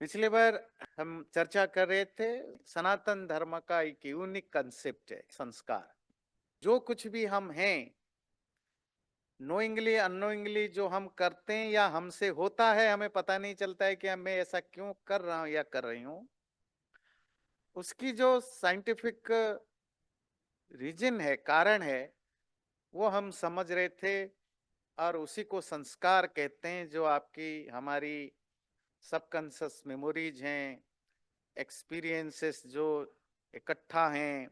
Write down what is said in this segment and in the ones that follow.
पिछली बार हम चर्चा कर रहे थे। सनातन धर्म का एक यूनिक कंसेप्ट है संस्कार। जो कुछ भी हम हैं, नोइंगली अननोइंगली जो हम करते हैं या हमसे होता है, हमें पता नहीं चलता है कि मैं ऐसा क्यों कर रहा हूं या कर रही हूं। उसकी जो साइंटिफिक रीजन है, कारण है, वो हम समझ रहे थे। और उसी को संस्कार कहते हैं, जो आपकी हमारी सबकॉन्शियस मेमोरीज हैं, एक्सपीरियंसेस जो इकट्ठा हैं,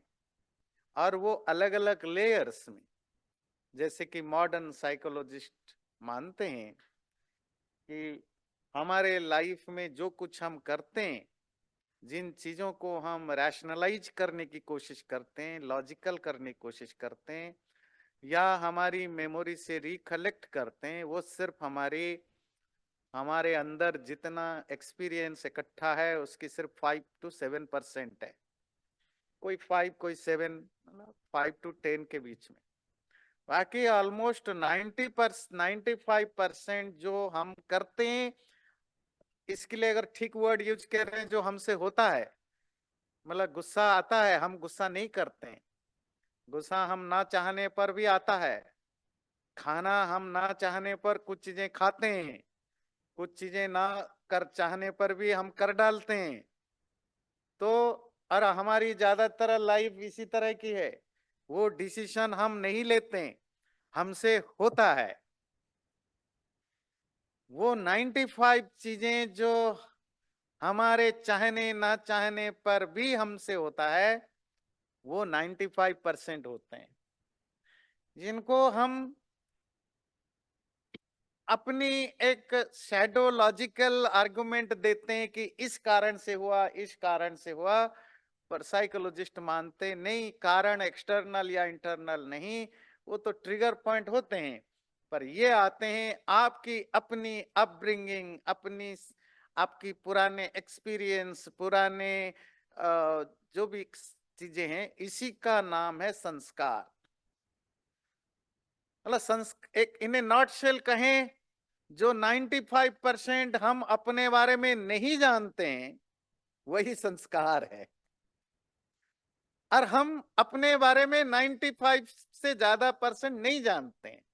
और वो अलग अलग लेयर्स में, जैसे कि मॉडर्न साइकोलॉजिस्ट मानते हैं कि हमारे लाइफ में जो कुछ हम करते हैं, जिन चीजों को हम रैशनलाइज करने की कोशिश करते हैं, लॉजिकल करने की कोशिश करते हैं, या हमारी मेमोरी से रिकलेक्ट करते हैं, वो सिर्फ हमारे अंदर जितना एक्सपीरियंस इकट्ठा है उसकी सिर्फ 5 to 7% है। कोई 5, कोई 7, 5 to 10 के बीच में। बाकी ऑलमोस्ट 95% जो हम करते हैं, इसके लिए अगर ठीक वर्ड यूज कर रहे हैं, जो हमसे होता है, मतलब गुस्सा आता है, हम गुस्सा नहीं करते हैं। गुस्सा हम ना चाहने पर भी आता है। खाना हम ना चाहने पर कुछ चीजें खाते हैं, कुछ चीजें ना कर चाहने पर भी हम कर डालते हैं। तो और हमारी ज्यादातर लाइफ इसी तरह की है। वो डिसीजन हम नहीं लेते हैं, हमसे होता है। वो 95 चीजें जो हमारे चाहने ना चाहने पर भी हमसे होता है, वो 95% होते हैं, जिनको हम अपनी एक शैडो लॉजिकल आर्गुमेंट देते हैं कि इस कारण से हुआ, इस कारण से हुआ। पर साइकोलॉजिस्ट मानते नहीं, कारण एक्सटर्नल या इंटरनल नहीं, वो तो ट्रिगर पॉइंट होते हैं। पर ये आते हैं आपकी अपनी अपब्रिंगिंग, आपकी पुराने एक्सपीरियंस, पुराने जो भी चीजें हैं, इसी का नाम है संस्कार। मतलब एक इन ए नॉट शेल कहें, जो 95% हम अपने बारे में नहीं जानते हैं, वही संस्कार है। और हम अपने बारे में 95 से ज्यादा परसेंट नहीं जानते हैं।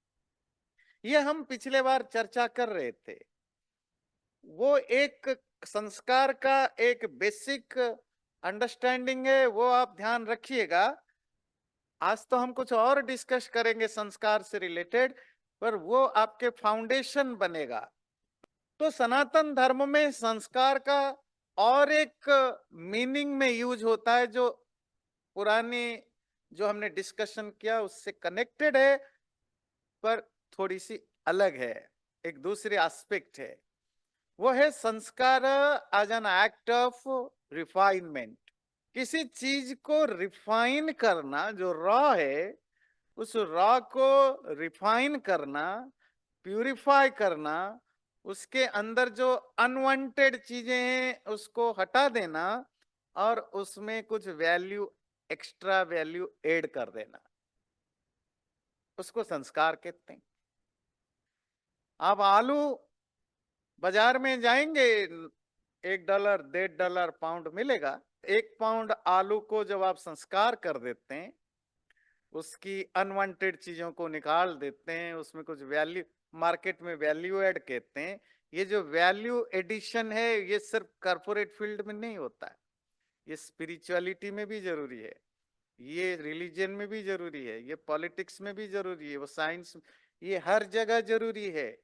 ये हम पिछले बार चर्चा कर रहे थे। वो एक संस्कार का एक बेसिक अंडरस्टैंडिंग है, वो आप ध्यान रखिएगा। आज तो हम कुछ और डिस्कस करेंगे संस्कार से रिलेटेड, पर वो आपके फाउंडेशन बनेगा। तो सनातन धर्म में संस्कार का और एक मीनिंग में यूज होता है, जो पुरानी जो हमने डिस्कशन किया उससे कनेक्टेड है, पर थोड़ी सी अलग है, एक दूसरे एस्पेक्ट है। वो है sanskar as an act of refinement. किसी चीज को रिफाइन करना, जो रॉ है, उस रॉ को रिफाइन करना, प्यूरिफाई करना, उसके अंदर जो अनवांटेड चीजें हैं उसको हटा देना, और उसमें कुछ वैल्यू, एक्स्ट्रा वैल्यू ऐड कर देना, उसको संस्कार कहते हैं। आप आलू बाजार में जाएंगे, $1, $1.5 पाउंड मिलेगा। 1 पाउंड आलू को जब आप संस्कार कर देते हैं, उसकी अनवांटेड चीजों को निकाल देते हैं, उसमें कुछ वैल्यू, मार्केट में वैल्यू ऐड कहते हैं। ये जो वैल्यू एडिशन है, ये सिर्फ कॉर्पोरेट फील्ड में नहीं होता है, ये स्पिरिचुअलिटी में भी जरूरी है, ये रिलीजन में भी जरूरी है, ये पॉलिटिक्स में भी जरूरी है, वो साइंस, ये हर जगह जरूरी है।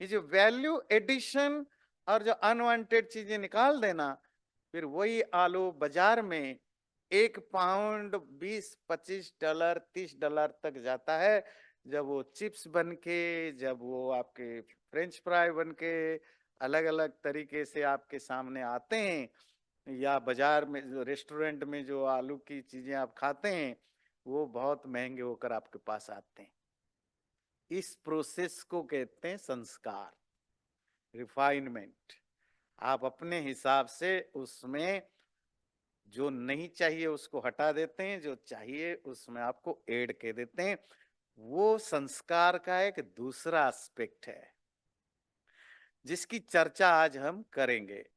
ये जो वैल्यू एडिशन और जो अनवांटेड चीजें निकाल देना, फिर वही आलू बाजार में 1 पाउंड $20, $25, $30 तक जाता है। जब वो चिप्स बन के, जब वो आपके फ्रेंच फ्राई बन के अलग अलग तरीके से आपके सामने आते हैं, या बाजार में जो रेस्टोरेंट में जो आलू की चीजें आप खाते हैं, वो बहुत महंगे होकर आपके पास आते हैं। इस प्रोसेस को कहते हैं संस्कार, रिफाइनमेंट। आप अपने हिसाब से उसमें जो नहीं चाहिए उसको हटा देते हैं, जो चाहिए उसमें आपको ऐड कर देते हैं। वो संस्कार का एक दूसरा एस्पेक्ट है, जिसकी चर्चा आज हम करेंगे।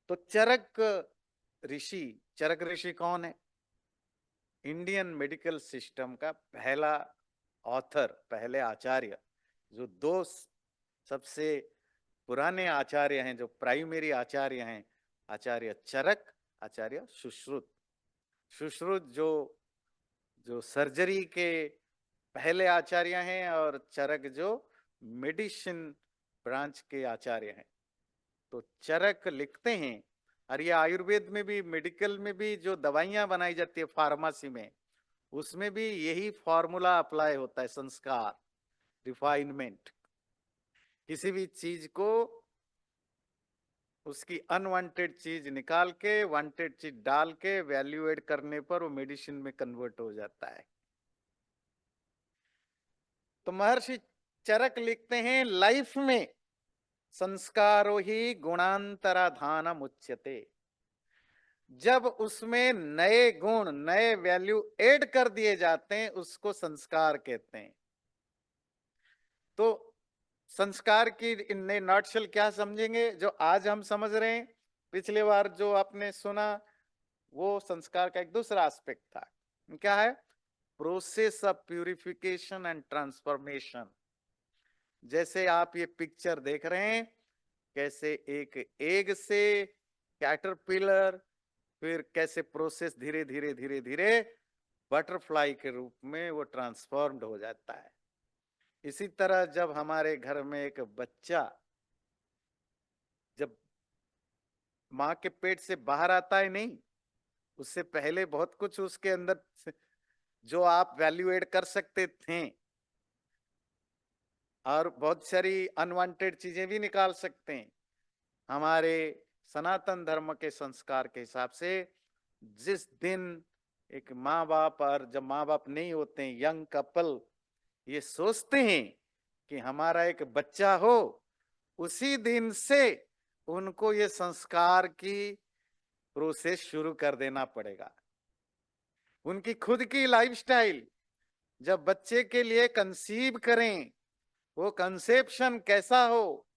तो चरक ऋषि, चरक ऋषि कौन है? इंडियन मेडिकल सिस्टम का पहला ऑथर, पहले आचार्य, जो दो सबसे पुराने आचार्य हैं, जो प्राइमरी आचार्य हैं, आचार्य चरक, आचार्य सुश्रुत। सुश्रुत जो जो सर्जरी के पहले आचार्य हैं, और चरक जो मेडिसिन ब्रांच के आचार्य हैं। तो चरक लिखते हैं, और ये आयुर्वेद में भी, मेडिकल में भी जो दवाइयां बनाई जाती है फार्मेसी में, उसमें भी यही फॉर्मूला अप्लाई होता है। संस्कार, रिफाइनमेंट, किसी भी चीज को, उसकी अनवांटेड चीज निकाल के वांटेड चीज डाल के वैल्यू एड करने पर वो मेडिसिन में कन्वर्ट हो जाता है। तो महर्षि चरक लिखते हैं, लाइफ में संस्कारो ही गुणांतराधानम उच्यते। जब उसमें नए गुण, नए वैल्यू ऐड कर दिए जाते हैं, उसको संस्कार कहते हैं। तो संस्कार की इनने नॉटशेल क्या समझेंगे? जो आज हम समझ रहे हैं, पिछले बार जो आपने सुना, वो संस्कार का एक दूसरा एस्पेक्ट था। क्या है? Process of purification and transformation. जैसे आप ये पिक्चर देख रहे हैं, कैसे एक एग से कैटरपिलर, फिर कैसे प्रोसेस धीरे धीरे धीरे धीरे बटरफ्लाई के रूप में वो ट्रांसफॉर्म्ड हो जाता है। इसी तरह जब हमारे घर में एक बच्चा जब माँ के पेट से बाहर आता है, नहीं, उससे पहले बहुत कुछ उसके अंदर जो आप वैल्यू एड कर सकते थे, और बहुत सारी अनवांटेड चीजें भी निकाल सकते हैं। हमारे सनातन धर्म के संस्कार के हिसाब से, जिस दिन एक माँ बाप, और जब माँ बाप नहीं होते हैं, यंग कपल ये सोचते हैं कि हमारा एक बच्चा हो, उसी दिन से उनको ये संस्कार की प्रोसेस शुरू कर देना पड़ेगा। उनकी खुद की लाइफस्टाइल जब बच्चे के लिए कंसीव करें, वो कंसेप्शन कैसा हो,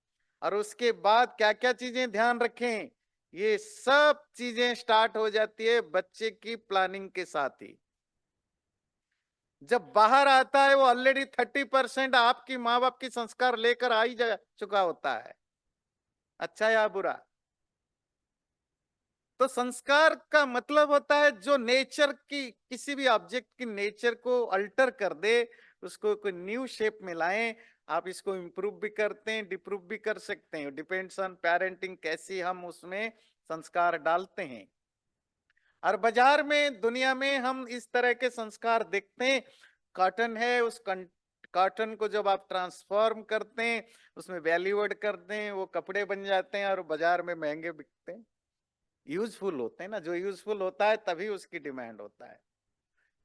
और उसके बाद क्या क्या चीजें ध्यान रखें, ये सब चीजें स्टार्ट हो जाती है बच्चे की प्लानिंग के साथ ही। जब बाहर आता है, वो ऑलरेडी 30% आपकी माँ बाप की संस्कार लेकर आ ही जा चुका होता है, अच्छा या बुरा। तो संस्कार का मतलब होता है जो नेचर की, किसी भी ऑब्जेक्ट की नेचर को अल्टर कर दे, उसको कोई न्यू शेप में लाएं। आप इसको इम्प्रूव भी करते हैं, डिप्रूव भी कर सकते हैं, डिपेंड्स ऑन पेरेंटिंग, कैसी हम उसमें संस्कार डालते हैं। और बाजार में, दुनिया में हम इस तरह के संस्कार देखते हैं। कॉटन है, उस कॉटन को जब आप ट्रांसफॉर्म करते हैं, उसमें वैल्यू एड करते हैं, वो कपड़े बन जाते हैं और बाजार में महंगे बिकते हैं। यूजफुल होते हैं ना, जो यूजफुल होता है तभी उसकी डिमांड होता है।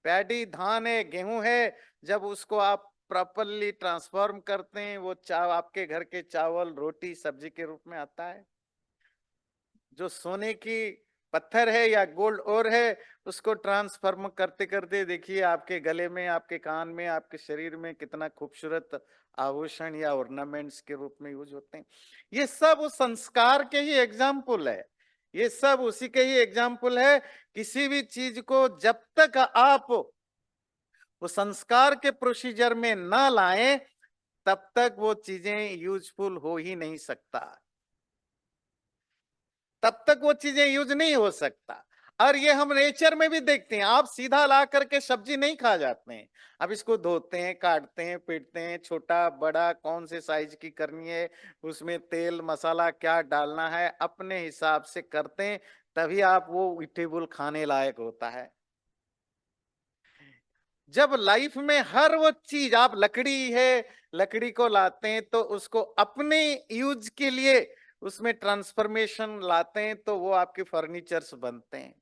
पैडी, धान है, गेहूं है, जब उसको आप प्रॉपरली ट्रांसफॉर्म करते हैं, वो आपके घर के चावल, रोटी, सब्जी के रूप में आता है। जो सोने की पत्थर है या गोल्ड और है, उसको ट्रांसफॉर्म करते करते देखिए आपके गले में, आपके कान में, आपके शरीर में कितना खूबसूरत आभूषण या ऑर्नामेंट्स के रूप में यूज होते हैं। ये सब उस संस्कार के ही एग्जाम्पल है, ये सब उसी के ही एग्जाम्पल है। किसी भी चीज को जब तक आप वो संस्कार के प्रोसीजर में ना लाएं, तब तक वो चीजें यूजफुल हो ही नहीं सकता, तब तक वो चीजें यूज नहीं हो सकता। और ये हम नेचर में भी देखते हैं, आप सीधा ला करके सब्जी नहीं खा जाते हैं, आप इसको धोते हैं, काटते हैं, पीटते हैं, छोटा बड़ा कौन से साइज की करनी है, उसमें तेल मसाला क्या डालना है, अपने हिसाब से करते हैं, तभी आप वो ईटेबल खाने लायक होता है। जब लाइफ में हर वो चीज, आप लकड़ी है, लकड़ी को लाते हैं तो उसको अपने यूज के लिए उसमें ट्रांसफॉर्मेशन लाते हैं, तो वो आपके फर्नीचर्स बनते हैं।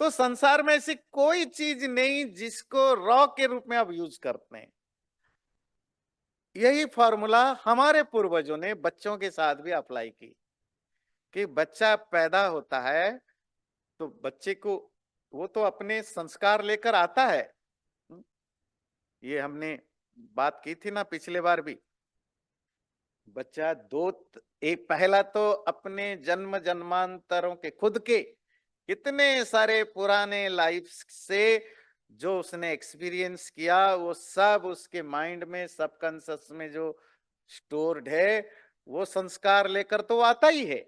तो संसार में ऐसी कोई चीज नहीं जिसको रॉ के रूप में आप यूज करते हैं। यही फॉर्मूला हमारे पूर्वजों ने बच्चों के साथ भी अप्लाई की, कि बच्चा पैदा होता है तो बच्चे को, वो तो अपने संस्कार लेकर आता है। ये हमने बात की थी ना पिछले बार भी, बच्चा एक पहला तो अपने जन्म जन्मांतरों के खुद के कितने सारे पुराने लाइफ से जो उसने एक्सपीरियंस किया वो सब उसके माइंड में सबकॉन्शियस में जो स्टोर्ड है वो संस्कार लेकर तो आता ही है।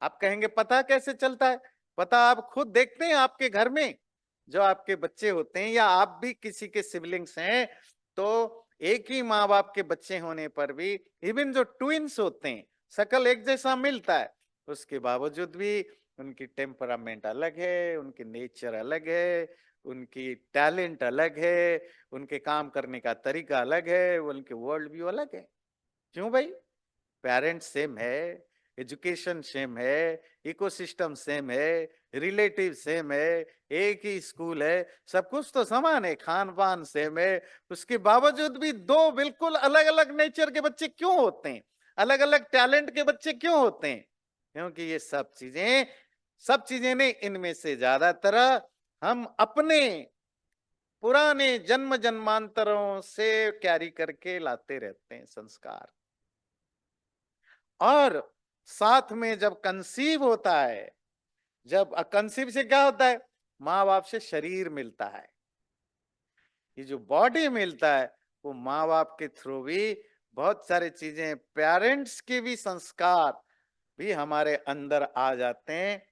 आप कहेंगे पता कैसे चलता है? पता आप खुद देखते हैं आपके घर में जो आपके बच्चे होते हैं या आप भी किसी के सिबलिंग्स हैं तो एक ही माँ बाप के बच्चे होने पर भी इवन जो ट्विंस होते हैं शकल एक जैसा मिलता है उसके बावजूद भी उनकी टेम्परामेंट अलग है, उनकी नेचर अलग है, उनकी टैलेंट अलग है, उनके काम करने का तरीका अलग है, उनके वर्ल्ड व्यू अलग है। क्यों भाई? पेरेंट्स सेम है, एजुकेशन सेम है, इकोसिस्टम सेम है, रिलेटिव सेम है, एक ही स्कूल है, सब कुछ तो समान है, खान पान सेम है। उसके बावजूद भी दो बिल्कुल अलग अलग नेचर के बच्चे क्यों होते हैं? अलग अलग टैलेंट के बच्चे क्यों होते हैं? क्योंकि ये सब चीजें नहीं, इनमें से ज्यादातर हम अपने पुराने जन्म जन्मांतरों से कैरी करके लाते रहते हैं संस्कार। और साथ में जब कंसीव होता है, जब कंसीव से क्या होता है? माँ बाप से शरीर मिलता है, ये जो बॉडी मिलता है वो माँ बाप के थ्रू भी बहुत सारी चीजें, पेरेंट्स के भी संस्कार भी हमारे अंदर आ जाते हैं,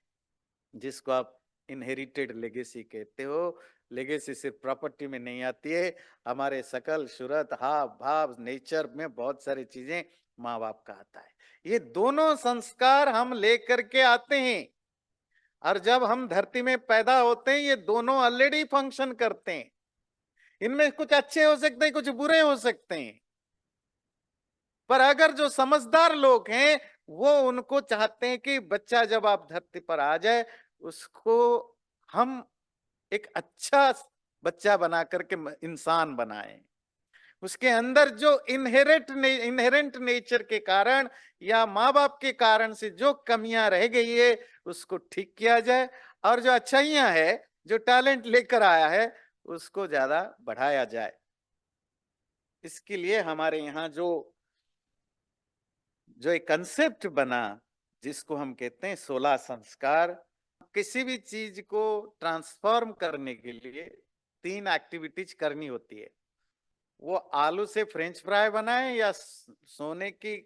जिसको आप इनहेरिटेड लेगेसी कहते हो। लेगेसी सिर्फ प्रॉपर्टी में नहीं आती है, हमारे शकल सूरत हाव भाव नेचर में बहुत सारी चीजें माँ बाप का आता है। ये दोनों संस्कार हम लेकर के आते हैं और जब हम धरती में पैदा होते हैं ये दोनों ऑलरेडी फंक्शन करते हैं। इनमें कुछ अच्छे हो सकते हैं, कुछ बुरे हो सकते हैं, पर अगर जो समझदार लोग हैं वो उनको चाहते हैं कि बच्चा जब आप धरती पर आ जाए उसको हम एक अच्छा बच्चा बना करके इंसान बनाए, उसके अंदर जो इनहेरेंट नेचर के कारण या माँ बाप के कारण से जो कमियां रह गई है उसको ठीक किया जाए और जो अच्छाइयां है, जो टैलेंट लेकर आया है उसको ज्यादा बढ़ाया जाए। इसके लिए हमारे यहाँ जो जो एक कंसेप्ट बना जिसको हम कहते हैं 16 संस्कार। किसी भी चीज को ट्रांसफॉर्म करने के लिए 3 एक्टिविटीज करनी होती है। वो आलू से फ्रेंच फ्राई बनाए या सोने की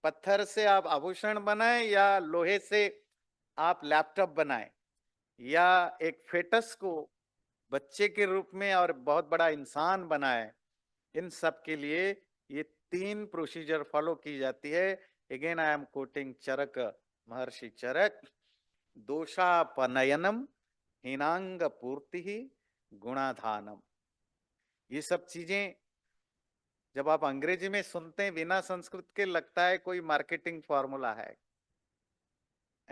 पत्थर से आप आभूषण बनाए या लोहे से आप लैपटॉप बनाए या एक फेटस को बच्चे के रूप में और बहुत बड़ा इंसान बनाए, इन सब के लिए ये 3 प्रोसीजर फॉलो की जाती है। अगेन आई एम कोटिंग चरक, महर्षि चरक। दोषापनयनम, हीनांग पूर्ति, गुणाधानम। ये सब चीजें जब आप अंग्रेजी में सुनते हैं बिना संस्कृत के लगता है कोई मार्केटिंग फॉर्मूला है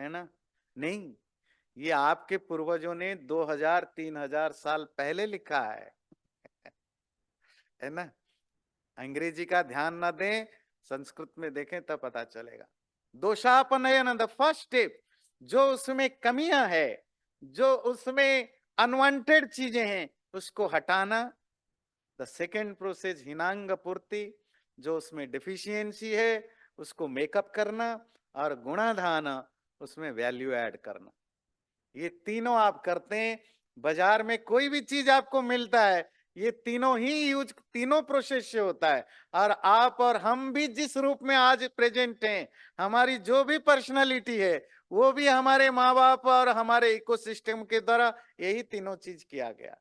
ना? नहीं, ये आपके पूर्वजों ने 2000-3000 साल पहले लिखा है ना? अंग्रेजी का ध्यान ना दें, संस्कृत में देखें तब पता चलेगा। दोषापनयन, द फर्स्ट स्टेप, जो उसमें कमियां है, जो उसमें अनवांटेड चीजें हैं उसको हटाना। द सेकेंड प्रोसेस हीनांग पूर्ति, जो उसमें डिफिशियंसी है उसको मेकअप करना, और गुणाधान, उसमें वैल्यू ऐड करना। ये तीनों आप करते हैं, बाजार में कोई भी चीज आपको मिलता है ये तीनों ही यूज, तीनों प्रोसेस से होता है। और आप और हम भी जिस रूप में आज प्रेजेंट हैं, हमारी जो भी पर्सनालिटी है वो भी हमारे माँ बाप और हमारे इकोसिस्टम के द्वारा यही तीनों चीज किया गया।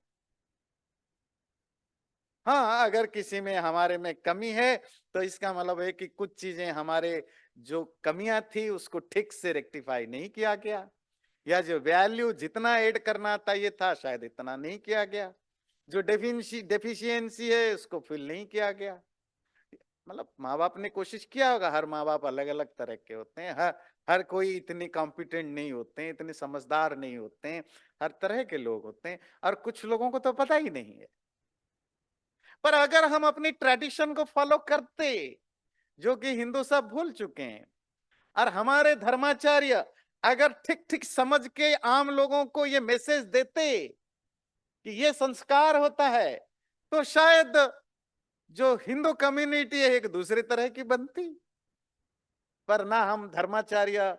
हाँ, अगर किसी में हमारे में कमी है तो इसका मतलब है कि कुछ चीजें हमारे जो कमियां थी उसको ठीक से रेक्टिफाई नहीं किया गया, या जो वैल्यू जितना ऐड करना चाहिए था शायद इतना नहीं किया गया, जो डेफिशिएंसी है उसको फिल नहीं किया गया। मतलब माँ बाप ने कोशिश किया होगा, हर माँ बाप अलग अलग तरह के होते हैं, हर कोई इतने कॉम्पिटेंट नहीं होते हैं, इतने समझदार नहीं होते हैं, हर तरह के लोग होते हैं और कुछ लोगों को तो पता ही नहीं है। पर अगर हम अपनी ट्रेडिशन को फॉलो करते, जो कि हिंदू सब भूल चुके हैं, और हमारे धर्माचार्य अगर ठीक ठीक समझ के आम लोगों को ये मैसेज देते कि ये संस्कार होता है, तो शायद जो हिंदू कम्युनिटी है एक दूसरे तरह की बनती। पर ना हम धर्माचार्य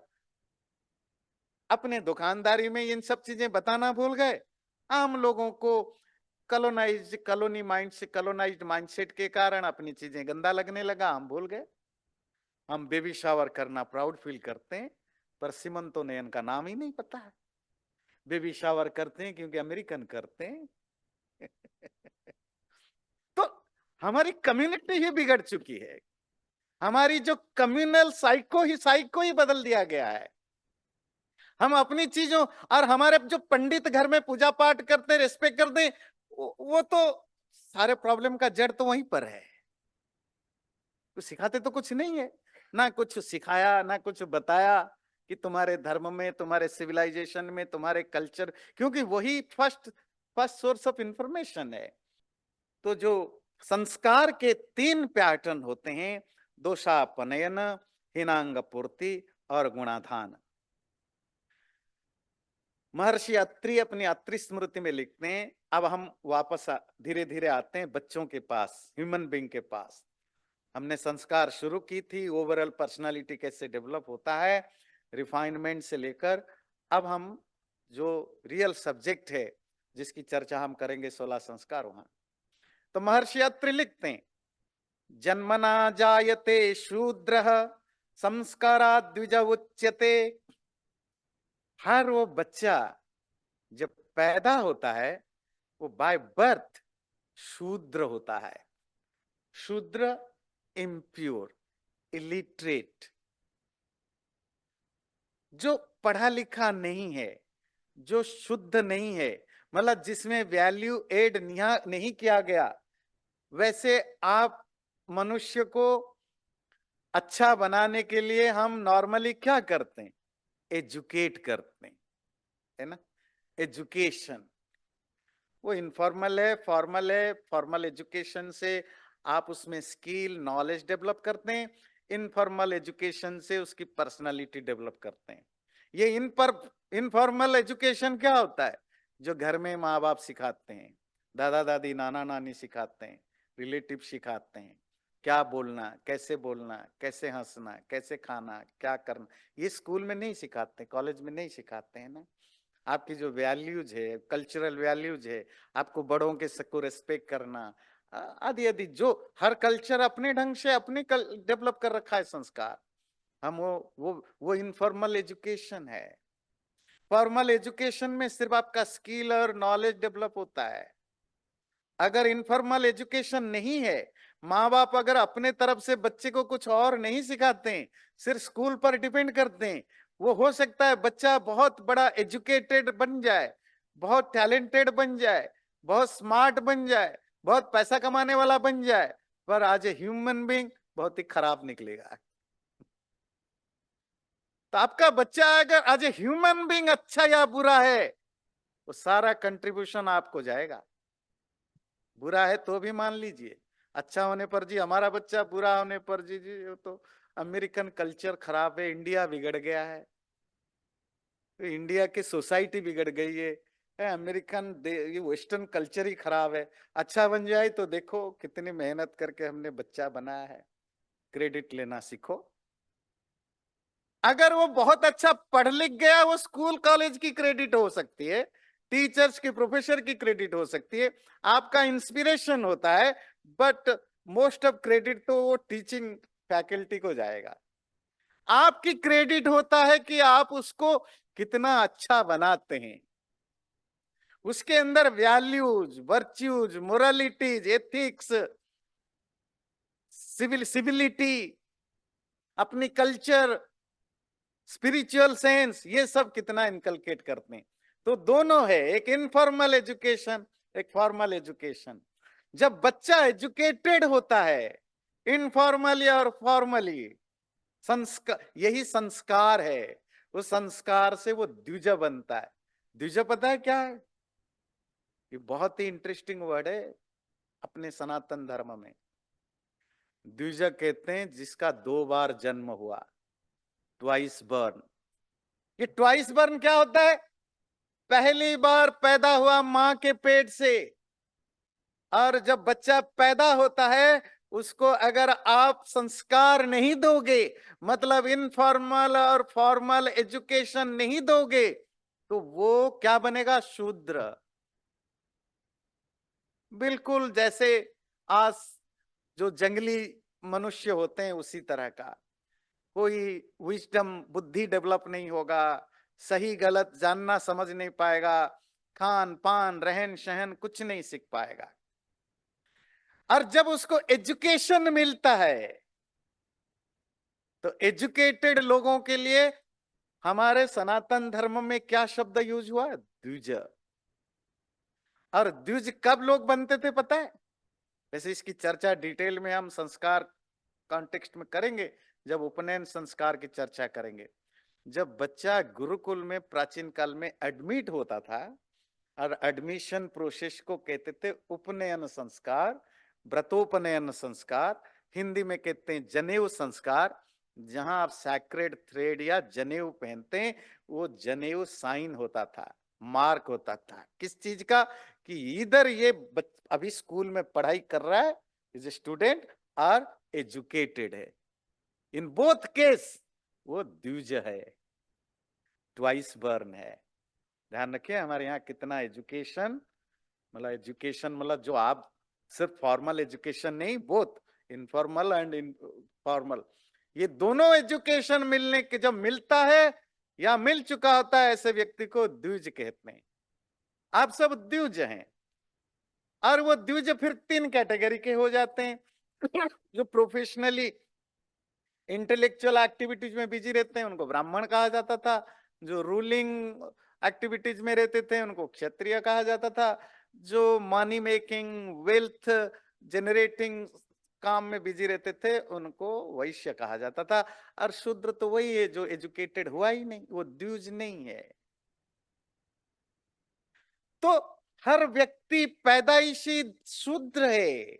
अपने दुकानदारी में इन सब चीजें बताना भूल गए। आम लोगों को कॉलोनाइज्ड माइंडसेट के कारण अपनी चीजें गंदा लगने लगा, हम भूल गए। हम बेबी शावर करना प्राउड फील करते हैं, पर सीमंतो नयन का नाम ही नहीं पता है। बेबी शावर करते हैं क्योंकि अमेरिकन करते हैं। तो हमारी कम्युनिटी ही बिगड़ चुकी है। हमारी जो कम्युनल साइको ही बदल दिया गया है। हम अपनी चीजों और हमारे जो पंडित घर में पूजा पाठ करते, रेस्पेक्ट करते, वो तो सारे प्रॉब्लम का जड़ तो वहीं पर है। तो सिखाते तो कुछ नहीं है, ना कुछ सिखाया ना कुछ बताया कि तुम्हारे धर्म में, तुम्हारे सिविलाइजेशन में, तुम्हारे कल्चर, क्योंकि वही फर्स्ट सोर्स ऑफ इंफॉर्मेशन है। तो जो संस्कार के 3 पैटर्न होते हैं, दोषापनयन, हीनांग पूर्ति और गुणाधान। महर्षि अत्रि अपनी अत्रि स्मृति में लिखते हैं। अब हम वापस धीरे धीरे आते हैं बच्चों के पास, ह्यूमन बीइंग के पास। हमने संस्कार शुरू की थी, ओवरऑल पर्सनालिटी कैसे डेवलप होता है, रिफाइनमेंट से लेकर अब हम जो रियल सब्जेक्ट है जिसकी चर्चा हम करेंगे 16 संस्कार वहां। तो महर्षि अत्रि लिखते हैं, जन्मना जायते शूद्रः संस्कारात् द्विज उच्यते। हर वो बच्चा जब पैदा होता है वो बाय बर्थ शूद्र होता है। शूद्र, इम्प्योर, इलिटरेट, जो पढ़ा लिखा नहीं है, जो शुद्ध नहीं है, मतलब जिसमें वैल्यू एड नहीं किया गया। वैसे आप मनुष्य को अच्छा बनाने के लिए हम नॉर्मली क्या करते हैं? एजुकेट करते हैं, है ना? एजुकेशन वो इनफॉर्मल है, फॉर्मल है। फॉर्मल एजुकेशन से आप उसमें स्किल, नॉलेज डेवलप करते हैं। इनफॉर्मल एजुकेशन से उसकी पर्सनालिटी डेवलप करते हैं। ये इनफॉर्मल एजुकेशन क्या होता है? जो घर में माँ बाप सिखाते हैं, दादा दादी, नाना नानी सिखाते हैं, रिलेटिव सिखाते हैं, क्या बोलना, कैसे हंसना, कैसे खाना, क्या करना। ये स्कूल में नहीं सिखाते, कॉलेज में नहीं सिखाते हैं ना। आपकी जो वैल्यूज है, कल्चरल वैल्यूज है, आपको बड़ों के सबको रेस्पेक्ट करना, आदि आदि, जो हर कल्चर अपने ढंग से अपने डेवलप कर रखा है संस्कार। हम वो इनफॉर्मल एजुकेशन है। फॉर्मल एजुकेशन में सिर्फ आपका स्किल और नॉलेज डेवलप होता है। अगर इनफॉर्मल एजुकेशन नहीं है, माँ बाप अगर अपने तरफ से बच्चे को कुछ और नहीं सिखाते हैं, सिर्फ स्कूल पर डिपेंड करते हैं, वो हो सकता है बच्चा बहुत बड़ा एजुकेटेड बन जाए, बहुत टैलेंटेड बन जाए, बहुत स्मार्ट बन जाए, बहुत पैसा कमाने वाला बन जाए, पर आज ए ह्यूमन बीइंग बहुत ही खराब निकलेगा। तो आपका बच्चा अगर आज ए ह्यूमन बीइंग अच्छा या बुरा है, वो सारा कंट्रीब्यूशन आपको जाएगा। बुरा है तो भी मान लीजिए, अच्छा होने पर जी हमारा बच्चा, बुरा होने पर जी जी तो अमेरिकन कल्चर खराब है, इंडिया बिगड़ गया है, तो इंडिया की सोसाइटी बिगड़ गई है, अमेरिकन ये वेस्टर्न कल्चर ही खराब है। अच्छा बन जाए तो देखो कितनी मेहनत करके हमने बच्चा बनाया है, क्रेडिट लेना सीखो। अगर वो बहुत अच्छा पढ़ लिख गया, वो स्कूल कॉलेज की क्रेडिट हो सकती है, टीचर्स की, प्रोफेसर की क्रेडिट हो सकती है, आपका इंस्पिरेशन होता है, बट मोस्ट ऑफ क्रेडिट तो वो टीचिंग फैकल्टी को जाएगा। आपकी क्रेडिट होता है कि आप उसको कितना अच्छा बनाते हैं, उसके अंदर values, virtues, moralities, ethics, civility, अपनी कल्चर, स्पिरिचुअल सेंस, ये सब कितना इनकलकेट करते हैं। तो दोनों है, एक इनफॉर्मल एजुकेशन, एक फॉर्मल एजुकेशन। जब बच्चा एजुकेटेड होता है, इनफॉर्मली और फॉर्मली, संस्कार, यही संस्कार है। उस संस्कार से वो द्विज बनता है। द्विज पता है क्या है? ये बहुत ही इंटरेस्टिंग वर्ड है अपने सनातन धर्म में। द्विज कहते हैं जिसका 2 बार जन्म हुआ, ट्वाइस बर्न। ये ट्वाइस बर्न क्या होता है? पहली बार पैदा हुआ मां के पेट से, और जब बच्चा पैदा होता है उसको अगर आप संस्कार नहीं दोगे, मतलब इनफॉर्मल और फॉर्मल एजुकेशन नहीं दोगे, तो वो क्या बनेगा? शूद्र। बिल्कुल जैसे आज जो जंगली मनुष्य होते हैं उसी तरह का। कोई विजडम, बुद्धि डेवलप नहीं होगा, सही गलत जानना समझ नहीं पाएगा, खान पान रहन सहन कुछ नहीं सीख पाएगा। और जब उसको एजुकेशन मिलता है, तो एजुकेटेड लोगों के लिए हमारे सनातन धर्म में क्या शब्द यूज हुआ? द्विज। और द्विज कब लोग बनते थे पता है? वैसे इसकी चर्चा डिटेल में हम संस्कार कॉन्टेक्स्ट में करेंगे, जब उपनयन संस्कार की चर्चा करेंगे। जब बच्चा गुरुकुल में प्राचीन काल में एडमिट होता था, और एडमिशन प्रोसेस को कहते थे उपनयन संस्कार, व्रतोपनयन संस्कार, हिंदी में कहते हैं जनेऊ संस्कार। जहां आप सैक्रेड थ्रेड या जनेऊ पहनते हैं, वो जनेऊ साइन होता था, मार्क होता था किस चीज का? कि इधर ये अभी स्कूल में पढ़ाई कर रहा है, इज ए स्टूडेंट और एजुकेटेड है। इन बोथ केस वो द्विज है, ट्वाइस बर्न है। ध्यान रखिए, हमारे यहाँ कितना एजुकेशन, मतलब एजुकेशन मतलब जो आप सिर्फ फॉर्मल एजुकेशन नहीं, बोथ इनफॉर्मल एंड फॉर्मल, ये दोनों एजुकेशन मिलने के जब मिलता है या मिल चुका होता है, ऐसे व्यक्ति को द्विज कहते हैं। आप सब द्विज हैं। और वो द्विज फिर 3 कैटेगरी के हो जाते हैं। जो प्रोफेशनली इंटेलेक्चुअल एक्टिविटीज में बिजी रहते हैं उनको ब्राह्मण कहा जाता था, जो रूलिंग एक्टिविटीज में रहते थे उनको क्षत्रिय कहा जाता था, जो मनी मेकिंग वेल्थ जनरेटिंग काम में बिजी रहते थे उनको वैश्य कहा जाता था। और शूद्र तो वही है जो एजुकेटेड हुआ ही नहीं, वो द्विज नहीं है। तो हर व्यक्ति पैदाइशी शूद्र है,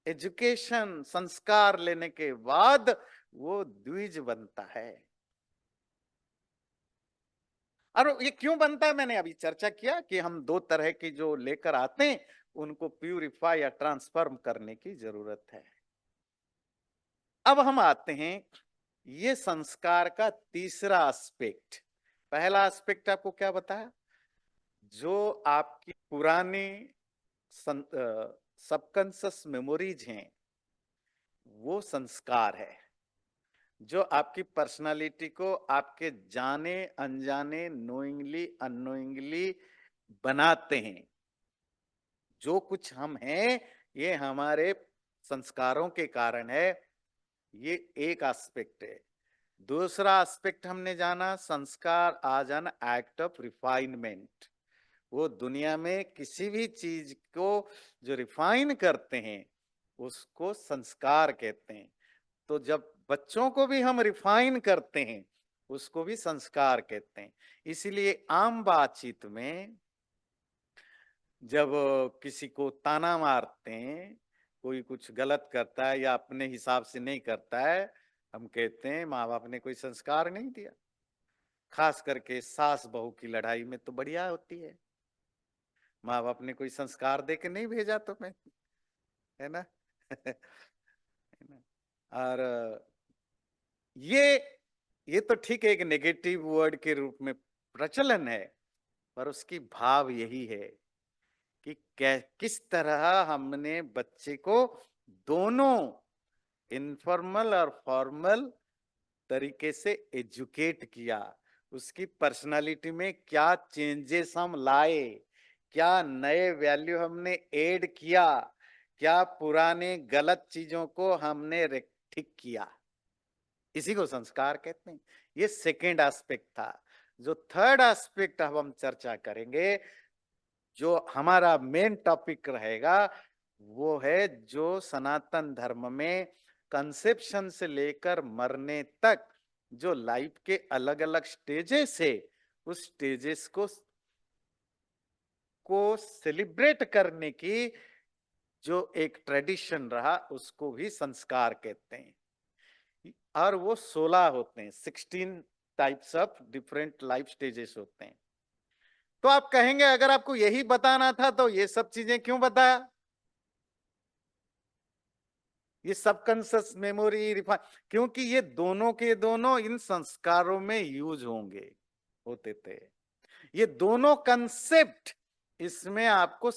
एजुकेशन संस्कार लेने के बाद वो द्विज बनता है। और ये क्यों बनता है, मैंने अभी चर्चा किया कि हम 2 तरह की जो लेकर आते हैं उनको प्यूरिफाई या ट्रांसफॉर्म करने की जरूरत है। अब हम आते हैं ये संस्कार का तीसरा एस्पेक्ट। पहला एस्पेक्ट आपको क्या बताया? जो आपकी पुरानी सबकॉन्शियस मेमोरीज हैं, वो संस्कार है जो आपकी पर्सनालिटी को आपके जाने अनजाने, नोइंगली अननोइंगली बनाते हैं। जो कुछ हम हैं ये हमारे संस्कारों के कारण है। ये एक एस्पेक्ट है। दूसरा एस्पेक्ट हमने जाना, संस्कार आज एन एक्ट ऑफ रिफाइनमेंट। वो दुनिया में किसी भी चीज को जो रिफाइन करते हैं उसको संस्कार कहते हैं। तो जब बच्चों को भी हम रिफाइन करते हैं उसको भी संस्कार कहते हैं। इसीलिए आम बातचीत में जब किसी को ताना मारते हैं, कोई कुछ गलत करता है या अपने हिसाब से नहीं करता है, हम कहते हैं माँ बाप ने कोई संस्कार नहीं दिया। खास करके सास बहू की लड़ाई में तो बढ़िया होती है, माँ बाप ने कोई संस्कार दे के नहीं भेजा तुम्हें, है ना? है ना? और ये ये तो ठीक है, एक नेगेटिव वर्ड के रूप में प्रचलन है, पर उसकी भाव यही है कि किस तरह हमने बच्चे को दोनों इनफॉर्मल और फॉर्मल तरीके से एजुकेट किया, उसकी पर्सनालिटी में क्या चेंजेस हम लाए, क्या नए वैल्यू हमने ऐड किया, क्या पुराने गलत चीजों को हमने ठीक किया, इसी को संस्कार कहते हैं। ये सेकेंड एस्पेक्ट था। जो थर्ड एस्पेक्ट अब हम चर्चा करेंगे, जो हमारा मेन टॉपिक रहेगा, वो है जो सनातन धर्म में कंसेप्शन से लेकर मरने तक जो लाइफ के अलग अलग स्टेजेस है, उस स्टेजेस को सेलिब्रेट करने की जो एक ट्रेडिशन रहा उसको भी संस्कार कहते हैं। और वो 16 होते हैं, 16 types of different life stages होते हैं। तो आप कहेंगे अगर आपको यही बताना था तो ये सब चीजें क्यों बताया? ये सबकॉन्शियस मेमोरी रिफाइन, क्योंकि ये दोनों के दोनों इन संस्कारों में यूज होते थे। ये दोनों कंसेप्ट इसमें आपको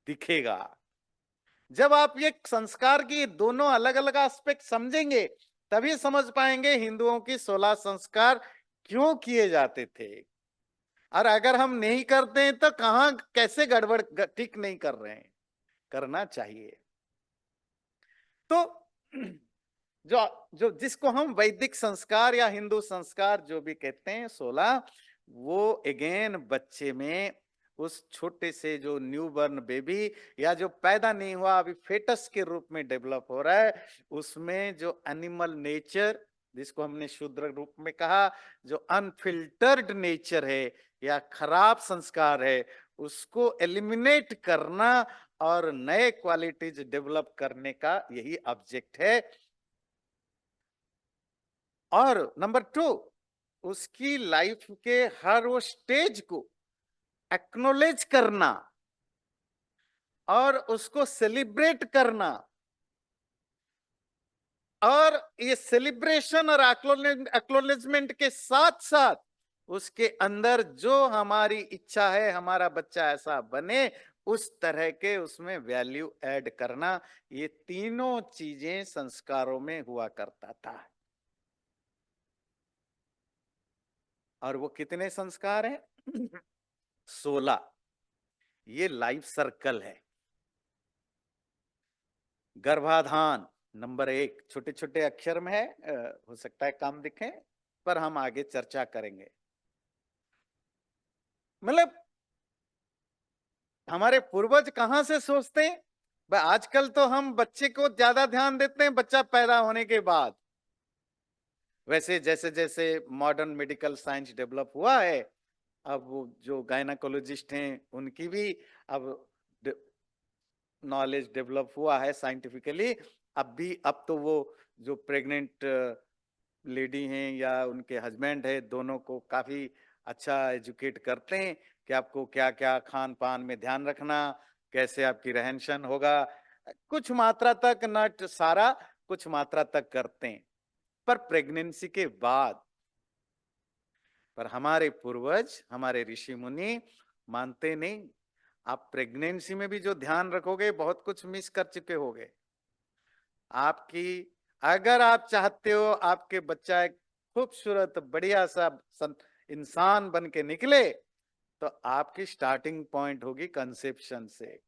दिखेगा। जब आप ये संस्कार की दोनों अलग अलग एस्पेक्ट समझेंगे, तभी समझ पाएंगे हिंदुओं की 16 संस्कार क्यों किए जाते थे। और अगर हम नहीं करते हैं तो कहां कैसे गड़बड़ ठीक नहीं कर रहे हैं, करना चाहिए। तो जो जो जिसको हम वैदिक संस्कार या हिंदू संस्कार जो भी कहते हैं 16, वो अगेन बच्चे में उस छोटे से जो न्यू बर्न बेबी या जो पैदा नहीं हुआ अभी फेटस के रूप में डेवलप हो रहा है, उसमें जो एनिमल नेचर जिसको हमने शूद्र रूप में कहा, जो अनफिल्टर्ड नेचर है या खराब संस्कार है, उसको एलिमिनेट करना और नए क्वालिटीज डेवलप करने का यही ऑब्जेक्ट है। और नंबर 2, उसकी लाइफ के हर वो स्टेज को एक्नोलेज करना और उसको सेलिब्रेट करना। और ये सेलिब्रेशन और एक्नोलेजमेंट के साथ साथ उसके अंदर जो हमारी इच्छा है हमारा बच्चा ऐसा बने, उस तरह के उसमें वैल्यू ऐड करना, ये तीनों चीजें संस्कारों में हुआ करता था। और वो कितने संस्कार हैं? 16। ये लाइफ सर्कल है। गर्भाधान नंबर 1, छोटे छोटे अक्षर में है, हो सकता है काम दिखे, पर हम आगे चर्चा करेंगे। मतलब हमारे पूर्वज कहां से सोचते हैं? आजकल तो हम बच्चे को ज्यादा ध्यान देते हैं बच्चा पैदा होने के बाद। वैसे जैसे जैसे मॉडर्न मेडिकल साइंस डेवलप हुआ है, अब वो जो गायनाकोलॉजिस्ट हैं उनकी भी अब नॉलेज डेवलप हुआ है साइंटिफिकली। अब तो वो जो प्रेग्नेंट लेडी हैं या उनके हस्बैंड है, दोनों को काफी अच्छा एजुकेट करते हैं कि आपको क्या क्या खान पान में ध्यान रखना, कैसे आपकी रहन सहन होगा। कुछ मात्रा तक, नट सारा, कुछ मात्रा तक करते हैं। पर प्रेगनेंसी के बाद, पर हमारे पूर्वज हमारे ऋषि मुनि मानते नहीं। आप प्रेगनेंसी में भी जो ध्यान रखोगे बहुत कुछ मिस कर चुके होगे। आपकी, अगर आप चाहते हो आपके बच्चा एक खूबसूरत बढ़िया सा इंसान बन के निकले, तो आपकी स्टार्टिंग पॉइंट होगी कंसेप्शन से।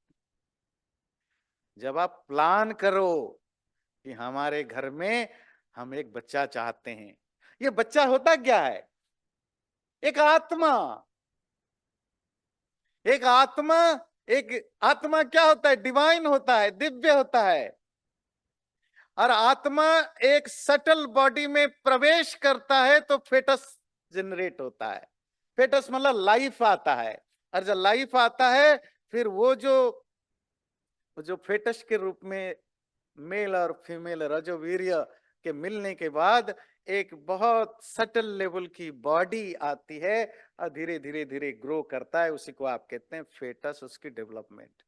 जब आप प्लान करो कि हमारे घर में हम एक बच्चा चाहते हैं, ये बच्चा होता क्या है? एक आत्मा। एक आत्मा, एक आत्मा क्या होता है? डिवाइन होता है, दिव्य होता है। और आत्मा एक सटल बॉडी में प्रवेश करता है तो फेटस जनरेट होता है। फेटस मतलब लाइफ आता है। और जब लाइफ आता है, फिर वो जो फेटस के रूप में मेल और फीमेल रजोवीर्य के मिलने के बाद एक बहुत सटल लेवल की बॉडी आती है और धीरे धीरे धीरे ग्रो करता है। उसी को आप कहते हैं फेटस, उसकी डेवलपमेंट।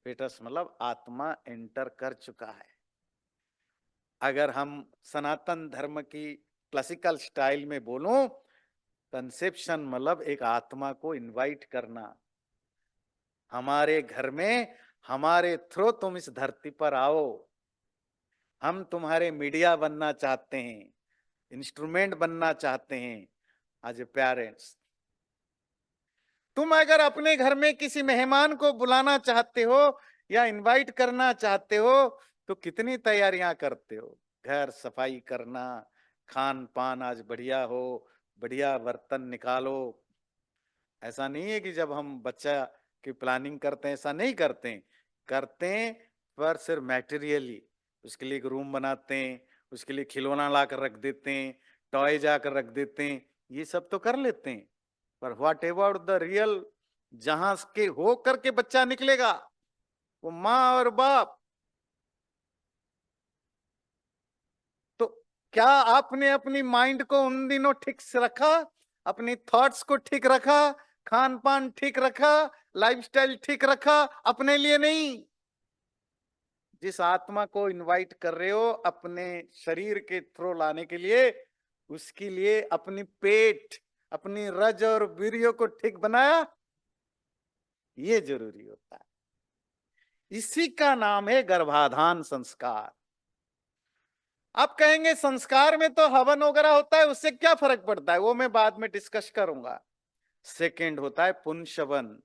फेटस मतलब आत्मा एंटर कर चुका है। अगर हम सनातन धर्म की क्लासिकल स्टाइल में बोलूं, कंसेप्शन मतलब एक आत्मा को इनवाइट करना, हमारे घर में हमारे थ्रू तुम इस धरती पर आओ। हम तुम्हारे मीडिया बनना चाहते हैं, इंस्ट्रूमेंट बनना चाहते हैं एज ए पेरेंट्स। तुम अगर अपने घर में किसी मेहमान को बुलाना चाहते हो या इनवाइट करना चाहते हो, तो कितनी तैयारियां करते हो? घर सफाई करना, खान पान आज बढ़िया हो, बढ़िया बर्तन निकालो। ऐसा नहीं है कि जब हम बच्चा की प्लानिंग करते हैं ऐसा नहीं करते हैं, करते हैं, पर सिर्फ मैटेरियली। उसके लिए एक रूम बनाते हैं, उसके लिए खिलौना ला कर रख देते हैं, टॉय जाकर रख देते हैं, ये सब तो कर लेते हैं। पर व्हाट अबाउट द रियल, जहां के हो करके बच्चा निकलेगा, वो माँ और बाप। तो क्या आपने अपनी माइंड को उन दिनों ठीक से रखा? अपनी थॉट्स को ठीक रखा, खान पान ठीक रखा, लाइफस्टाइल ठीक रखा? अपने लिए नहीं, जिस आत्मा को इनवाइट कर रहे हो अपने शरीर के थ्रू लाने के लिए, उसके लिए अपनी पेट, अपनी रज और वीर्य को ठीक बनाया, ये जरूरी होता है। इसी का नाम है गर्भाधान संस्कार। आप कहेंगे संस्कार में तो हवन वगैरह होता है, उससे क्या फर्क पड़ता है, वो मैं बाद में डिस्कस करूंगा। सेकंड होता है पुंसवन।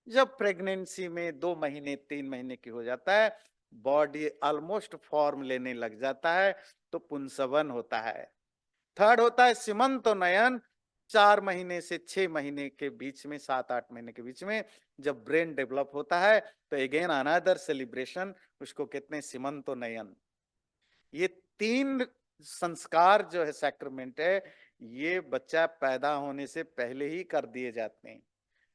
जब प्रेगनेंसी में 2 महीने 3 महीने की हो जाता है, बॉडी ऑलमोस्ट फॉर्म लेने लग जाता है, तो पुंसवन होता है। थर्ड होता है सीमंतोन्नयन। 4 महीने से 6 महीने के बीच में, 7-8 महीने के बीच में जब ब्रेन डेवलप होता है, तो अगेन अनदर सेलिब्रेशन, उसको कहते हैं सीमंतोन्नयन। ये 3 संस्कार जो है, सैक्रमेंट है, ये बच्चा पैदा होने से पहले ही कर दिए जाते हैं।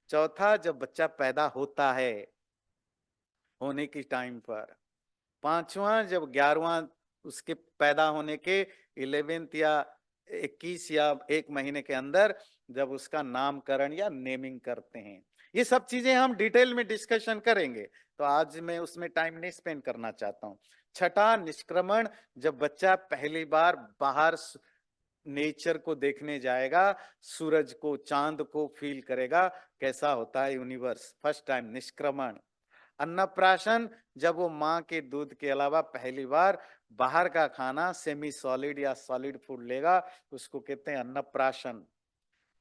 चौथा, जब बच्चा पैदा होता है होने की टाइम पर। पांचवा, जब 11वां उसके पैदा होने के 11th या 21 या 1 महीने के अंदर, जब उसका नामकरण या नेमिंग करते हैं। ये सब चीजें हम डिटेल में डिस्कशन करेंगे, तो आज मैं उसमें टाइम नहीं स्पेंड करना चाहता हूं। छठा, निष्क्रमण। जब बच्चा पहली बार बाहर नेचर को देखने जाएगा, सूरज को, चांद को फील करेगा, कैसा होता है यूनिवर्स, फर्स्ट टाइम निष्क्रमण। अन्नप्राशन, जब वो माँ के दूध के अलावा पहली बार बाहर का खाना, सेमी सॉलिड या सॉलिड फूड लेगा, उसको कहते हैं अन्नप्राशन।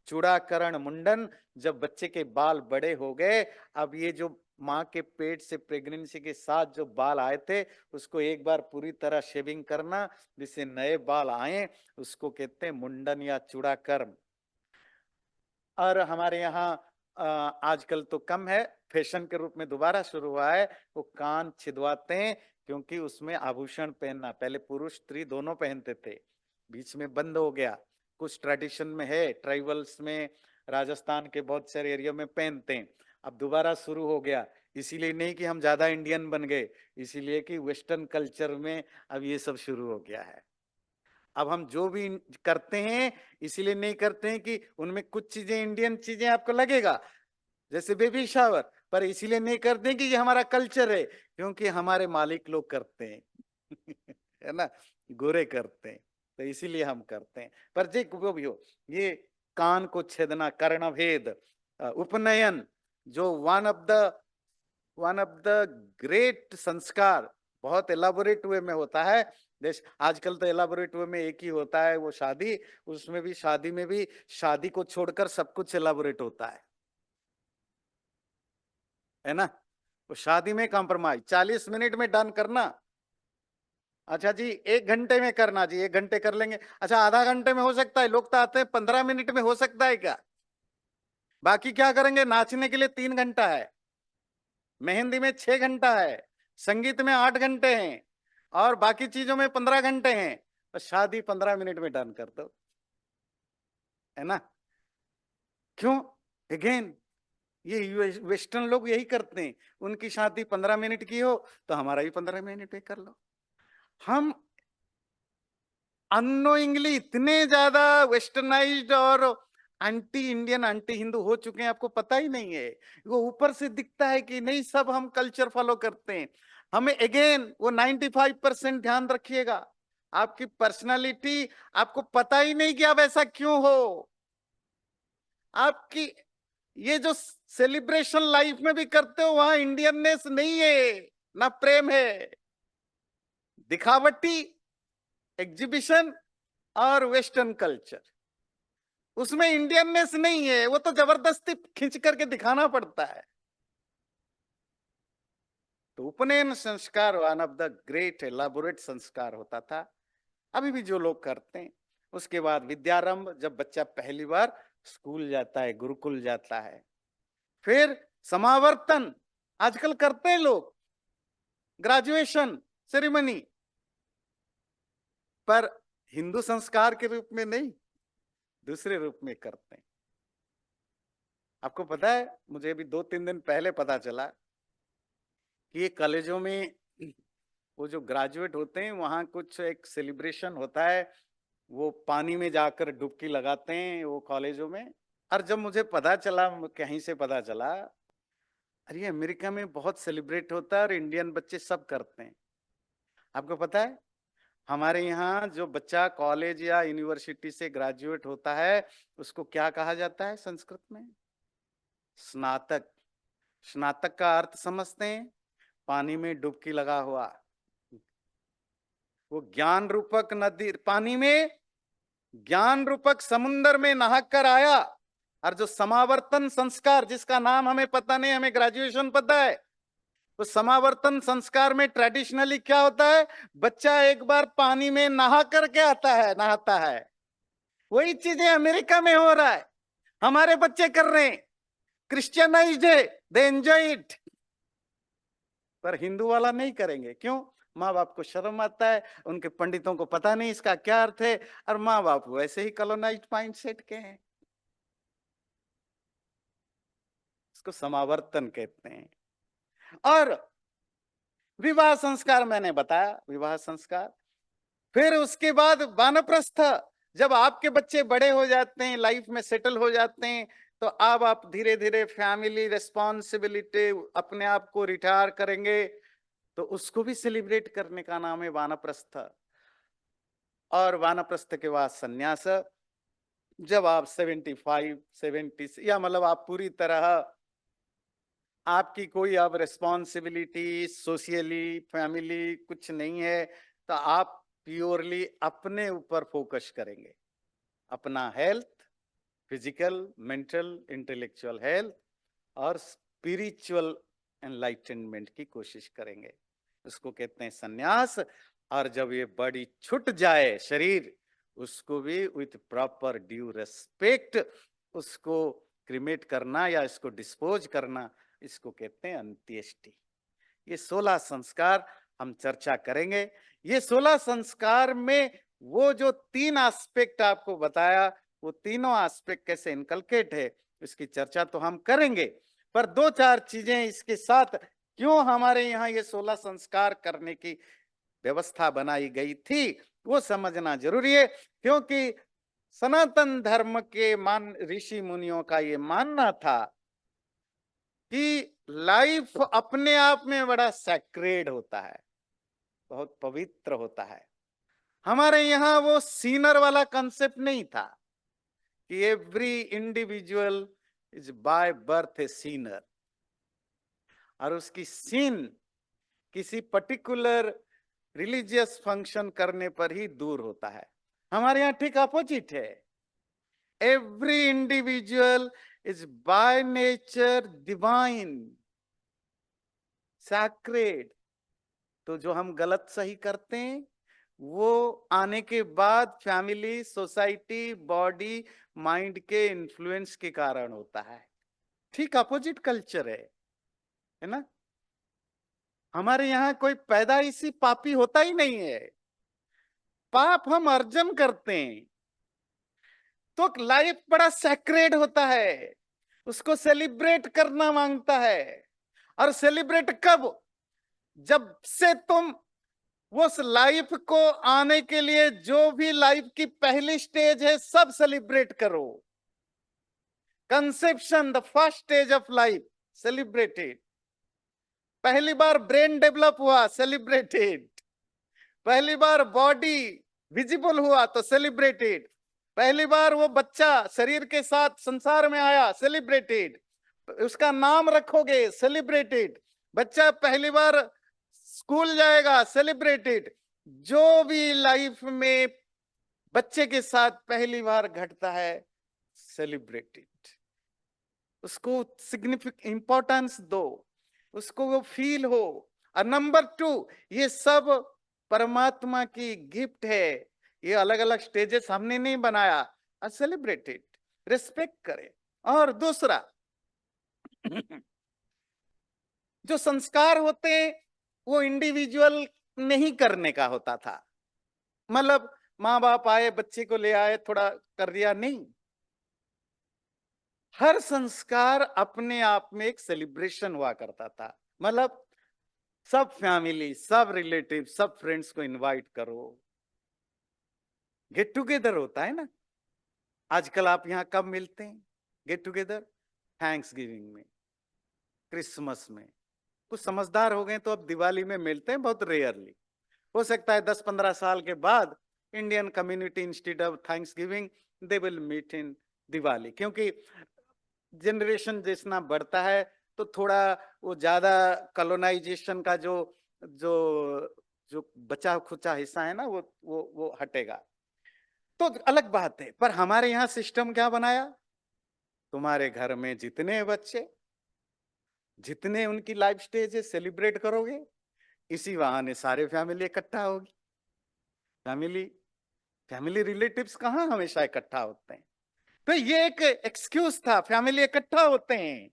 चूड़ाकरण मुंडन, जब बच्चे के बाल बड़े हो गए, अब ये जो माँ के पेट से प्रेगनेंसी के साथ जो बाल आए थे, उसको एक बार पूरी तरह शेविंग करना, जिससे नए बाल आए, उसको कहते हैं मुंडन या चूड़ाकरण। और हमारे यहाँ आजकल तो कम है, फैशन के रूप में दोबारा शुरू हुआ है, वो कान छिदवाते हैं, क्योंकि उसमें आभूषण पहनना, पहले पुरुष स्त्री दोनों पहनते थे, बीच में बंद हो गया। कुछ ट्रेडिशन में है, ट्राइबल्स में, राजस्थान के बहुत सारे एरिया में पहनते हैं, अब दोबारा शुरू हो गया। इसीलिए नहीं कि हम ज्यादा इंडियन बन गए, इसीलिए कि वेस्टर्न कल्चर में अब ये सब शुरू हो गया है। अब हम जो भी करते हैं, इसीलिए नहीं करते हैं कि उनमें कुछ चीजें इंडियन चीजें आपको लगेगा, जैसे बेबी शावर, पर इसीलिए नहीं करते हैं कि ये हमारा कल्चर है, क्योंकि हमारे मालिक लोग करते हैं है ना, गोरे करते हैं, तो इसीलिए हम करते हैं। पर जे वो भी हो, ये कान को छेदना, कर्णभेद, उपनयन, जो वन ऑफ द ग्रेट संस्कार, बहुत एलाबोरेट वे में होता है। जैसे आजकल तो एलाबोरेट वे में एक ही होता है, वो शादी, उसमें भी शादी में भी शादी को छोड़कर सब कुछ एलाबोरेट होता है ना। वो शादी में कॉम्प्रोमाइज 40 मिनट में डन करना, अच्छा जी 1 घंटे में करना, जी 1 घंटे कर लेंगे, अच्छा आधा घंटे में हो सकता है, लोग तो आते हैं 15 मिनट में, हो सकता है क्या? बाकी क्या करेंगे, नाचने के लिए 3 घंटा है, मेहंदी में 6 घंटा है, संगीत में 8 घंटे हैं, और बाकी चीजों में 15 घंटे हैं, तो शादी 15 मिनट में डन कर दो, है ना। क्यों? अगेन, ये वेस्टर्न लोग यही करते हैं, उनकी शादी 15 मिनट की हो, तो हमारा भी 15 मिनट में कर लो। हम अनोइंगली इतने ज्यादा वेस्टर्नाइज्ड और एंटी इंडियन, एंटी हिंदू हो चुके हैं, आपको पता ही नहीं है। वो ऊपर से दिखता है कि नहीं, सब हम कल्चर फॉलो करते हैं, हमें अगेन वो 95% ध्यान रखिएगा, आपकी पर्सनालिटी, आपको पता ही नहीं कि आप ऐसा क्यों हो। आपकी ये जो सेलिब्रेशन लाइफ में भी करते हो, वहां इंडियननेस नहीं है, ना प्रेम है, दिखावटी एग्जीबिशन और वेस्टर्न कल्चर, उसमें इंडियननेस नहीं है, वो तो जबरदस्ती खींच करके दिखाना पड़ता है। तो उपनयन संस्कार one of the great elaborate संस्कार होता था, अभी भी जो लोग करते हैं। उसके बाद विद्यारंभ, जब बच्चा पहली बार स्कूल जाता है, गुरुकुल जाता है। फिर समावर्तन, आजकल करते हैं लोग, ग्रेजुएशन सेरेमनी, पर हिंदू संस्कार के रूप में नहीं, दूसरे रूप में करते हैं। आपको पता है, मुझे अभी 2-3 दिन पहले पता चला कि ये कॉलेजों में वो जो ग्रेजुएट होते हैं, वहां कुछ एक सेलिब्रेशन होता है, वो पानी में जाकर डुबकी लगाते हैं वो कॉलेजों में। और जब मुझे पता चला, कहीं से पता चला, अरे अमेरिका में बहुत सेलिब्रेट होता है और इंडियन बच्चे सब करते हैं। आपको पता है हमारे यहाँ जो बच्चा कॉलेज या यूनिवर्सिटी से ग्रेजुएट होता है उसको क्या कहा जाता है संस्कृत में? स्नातक। स्नातक का अर्थ समझते हैं? पानी में डुबकी लगा हुआ। वो ज्ञान रूपक नदी, पानी में ज्ञान रूपक समुन्द्र में नहा कर आया। और जो समावर्तन संस्कार, जिसका नाम हमें पता नहीं, हमें ग्रेजुएशन पता है, तो समावर्तन संस्कार में ट्रेडिशनली क्या होता है? बच्चा एक बार पानी में नहा करके आता है, नहाता है। वही चीजें अमेरिका में हो रहा है, हमारे बच्चे कर रहे हैं। क्रिश्चियनाइज्ड है, दे एंजॉय इट। पर हिंदू वाला नहीं करेंगे। क्यों? माँ बाप को शर्म आता है, उनके पंडितों को पता नहीं इसका क्या अर्थ है, और माँ बाप वैसे ही कॉलोनाइज्ड माइंडसेट के हैं। इसको समावर्तन कहते हैं। और विवाह संस्कार मैंने बताया, विवाह संस्कार। फिर उसके बाद वानप्रस्थ। जब आपके बच्चे बड़े हो जाते हैं, लाइफ में सेटल हो जाते हैं, तो अब आप धीरे धीरे फैमिली रेस्पॉन्सिबिलिटी, अपने आप को रिटायर करेंगे, तो उसको भी सेलिब्रेट करने का नाम है वानप्रस्थ। और वानप्रस्थ के बाद सन्यास। जब आप 75 70 या मतलब आप पूरी तरह, आपकी कोई अब रिस्पॉन्सिबिलिटी सोशियली फैमिली कुछ नहीं है, तो आप प्योरली अपने ऊपर फोकस करेंगे। अपना health, physical, mental, intellectual health और स्पिरिचुअल एनलाइटनमेंट की कोशिश करेंगे। उसको कहते हैं सन्यास। और जब ये बॉडी छूट जाए शरीर, उसको भी विथ प्रॉपर ड्यू रेस्पेक्ट उसको क्रिमेट करना या इसको डिस्पोज करना, इसको कहते हैं अंत्येष्टि। ये 16 संस्कार हम चर्चा करेंगे। ये 16 संस्कार में वो जो 3 एस्पेक्ट आपको बताया, वो तीनों एस्पेक्ट कैसे इनकलकेट है, इसकी चर्चा तो हम करेंगे। पर 2-4 चीजें इसके साथ, क्यों हमारे यहाँ ये 16 संस्कार करने की व्यवस्था बनाई गई थी, वो समझना जरूरी है। क्योंकि सनातन धर्म के मान ऋषि मुनियों का ये मानना था कि लाइफ अपने आप में बड़ा सैक्रेड होता है, बहुत पवित्र होता है। हमारे यहाँ वो सीनर वाला कंसेप्ट नहीं था कि every individual is by birth a sinner, और उसकी सीन किसी पर्टिकुलर रिलीजियस फंक्शन करने पर ही दूर होता है। हमारे यहाँ ठीक अपोजिट है। Every individual is by nature divine, sacred. तो जो हम गलत सही करते हैं, वो आने के बाद फैमिली, सोसाइटी, बॉडी, माइंड के इन्फ्लुएंस के कारण होता है। ठीक अपोजिट कल्चर है ना। हमारे यहाँ कोई पैदाइशी पापी होता ही नहीं है, पाप हम अर्जन करते हैं। तो लाइफ बड़ा सैक्रेड होता है, उसको सेलिब्रेट करना मांगता है। और सेलिब्रेट कब? जब से तुम उस लाइफ को आने के लिए जो भी लाइफ की पहली स्टेज है सब सेलिब्रेट करो। Conception, the first stage of life, celebrated. पहली बार ब्रेन डेवलप हुआ, सेलिब्रेटेड। पहली बार बॉडी विजिबल हुआ तो सेलिब्रेटेड। पहली बार वो बच्चा शरीर के साथ संसार में आया, सेलिब्रेटेड। उसका नाम रखोगे, सेलिब्रेटेड। बच्चा पहली बार स्कूल जाएगा, सेलिब्रेटेड। जो भी लाइफ में बच्चे के साथ पहली बार घटता है, सेलिब्रेटेड। उसको सिग्निफिकेंट इंपॉर्टेंस दो, उसको वो फील हो। और नंबर 2, ये सब परमात्मा की गिफ्ट है। ये अलग अलग स्टेजेस हमने नहीं बनाया, सेलिब्रेटेड, रिस्पेक्ट करें। और दूसरा जो संस्कार होते हैं वो इंडिविजुअल नहीं करने का होता था। मतलब माँ बाप आए, बच्चे को ले आए, थोड़ा कर दिया, नहीं। हर संस्कार अपने आप में एक सेलिब्रेशन हुआ करता था। मतलब सब फैमिली, सब रिलेटिव, सब फ्रेंड्स को इनवाइट करो, गेट टुगेदर होता है ना। आजकल आप यहाँ कब मिलते हैं गेट टुगेदर? थैंक्स गिविंग में। क्रिसमस में। कुछ समझदार हो गए तो अब दिवाली में मिलते हैं, बहुत रेयरली। हो सकता है 10-15 साल के बाद Indian community institute of thanksgiving they will meet in Diwali, क्योंकि जनरेशन जितना बढ़ता है तो थोड़ा वो ज्यादा कॉलोनाइजेशन का जो जो जो बचा खुचा हिस्सा है ना, वो हटेगा, तो अलग बात है। पर हमारे यहाँ सिस्टम क्या बनाया, तुम्हारे घर में जितने बच्चे, जितने उनकी लाइफ स्टेज है, सेलिब्रेट करोगे, इसी बहाने सारे फैमिली इकट्ठा होगी। फैमिली फैमिली रिलेटिव्स कहाँ हमेशा इकट्ठा होते हैं, तो ये एक एक्सक्यूज था, फैमिली इकट्ठा होते हैं